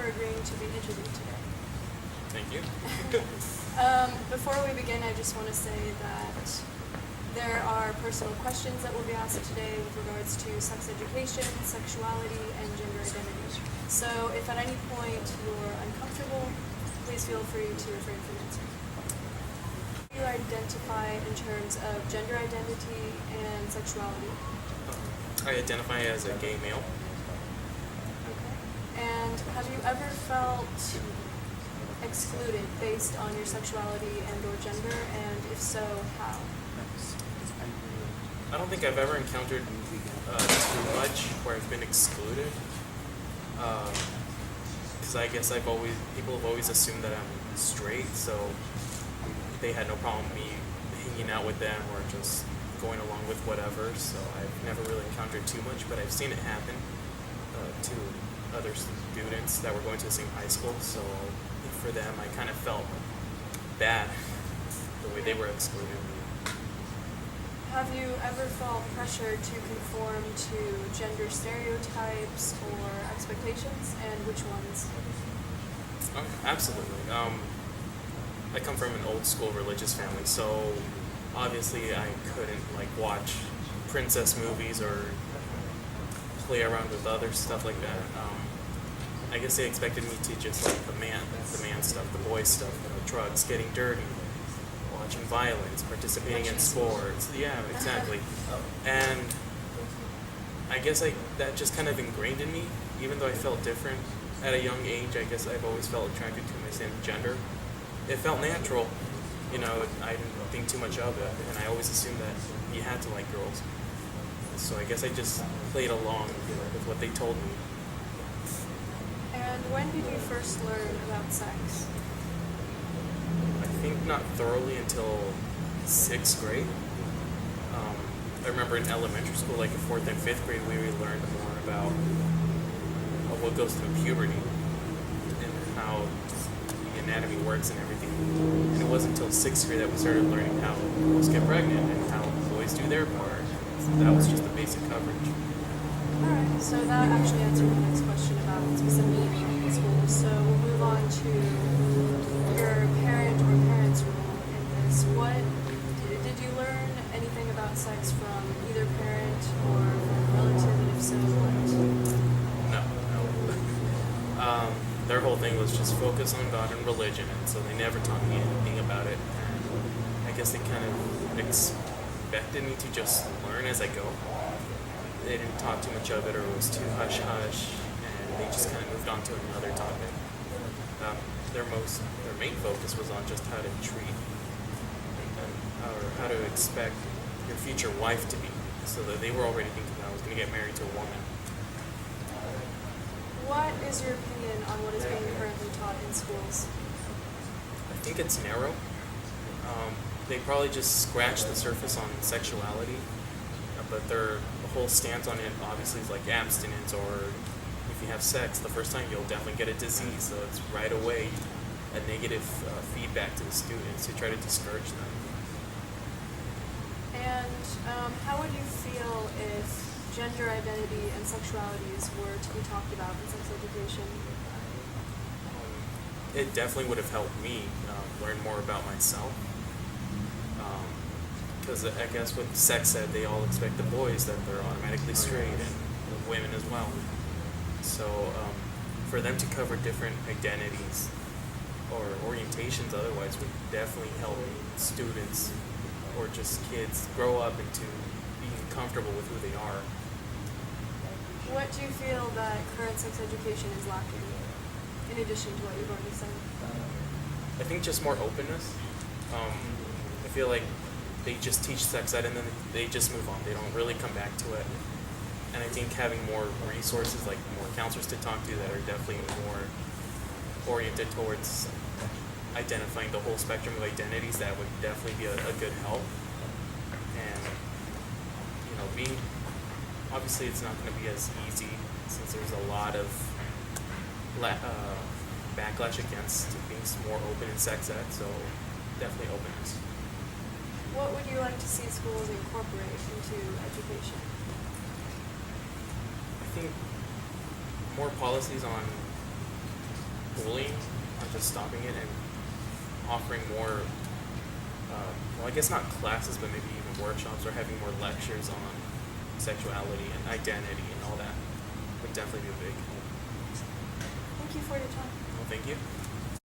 for agreeing to be interviewed today. Thank you. Before we begin, I just want to say that there are personal questions that will be asked today with regards to sex education, sexuality, and gender identity. So if at any point you're uncomfortable, please feel free to refrain from answering. How do you identify in terms of gender identity and sexuality? I identify as a gay male. Okay. And have you ever felt excluded based on your sexuality and or gender, and if so, how? I don't think I've ever encountered too much where I've been excluded. Because I guess people have always assumed that I'm straight, so they had no problem me hanging out with them or just going along with whatever. So I've never really encountered too much, but I've seen it happen to other students that were going to the same high school. So for them, I kind of felt bad the way they were excluding me. Have you ever felt pressure to conform to gender stereotypes or expectations, and which ones? Absolutely. I come from an old school religious family, so obviously I couldn't watch princess movies or play around with other stuff like that. I guess they expected me to just like the man stuff, the boy stuff, drugs, getting dirty, watching violence, participating in sports. Yeah, exactly. And I guess that just kind of ingrained in me, even though I felt different at a young age. I guess I've always felt attracted to my same gender. It felt natural, I didn't think too much of it, and I always assumed that you had to like girls. So I guess I just played along with what they told me. And when did you first learn about sex? I think not thoroughly until 6th grade. I remember in elementary school, like in 4th and 5th grade, we learned more about what goes through puberty and how the anatomy works and everything. And it wasn't until 6th grade that we started learning how girls get pregnant and how boys do their part. That was just the basic coverage. Alright, so that actually answered the next question about specifically in school. So we'll move on to your parent or parents' role in this. Did you learn anything about sex from either parent or from a relative, and if so, what? No. Their whole thing was just focus on God and religion, and so they never taught me anything about it. And I guess they kind of expected me to just learn as I go. They didn't talk too much of it, or it was too hush-hush, and they just kind of moved on to another topic. Their main focus was on just how to treat or how to expect your future wife to be, so that they were already thinking that I was going to get married to a woman. What is your opinion on what is being currently taught in schools? I think it's narrow. They probably just scratched the surface on sexuality, but their whole stance on it obviously is like abstinence, or if you have sex the first time, you'll definitely get a disease. So it's right away a negative feedback to the students to try to discourage them. And how would you feel if gender identity and sexualities were to be talked about in sex education? It definitely would have helped me learn more about myself. Because I guess with sex ed, they all expect the boys that they're automatically straight, and women as well. So for them to cover different identities or orientations otherwise would definitely help students or just kids grow up into being comfortable with who they are. What do you feel that current sex education is lacking, in addition to what you've already said? I think just more openness. I feel like they just teach sex ed and then they just move on. They don't really come back to it. And I think having more resources, like more counselors to talk to that are definitely more oriented towards identifying the whole spectrum of identities, that would definitely be a good help. And, obviously it's not going to be as easy since there's a lot of backlash against being more open in sex ed, so definitely openness. What would you like to see schools incorporate into education? I think more policies on bullying, not just stopping it, and offering more, well, I guess not classes, but maybe even workshops, or having more lectures on sexuality and identity and all that would definitely be a big help. Thank you for your time. Well, thank you.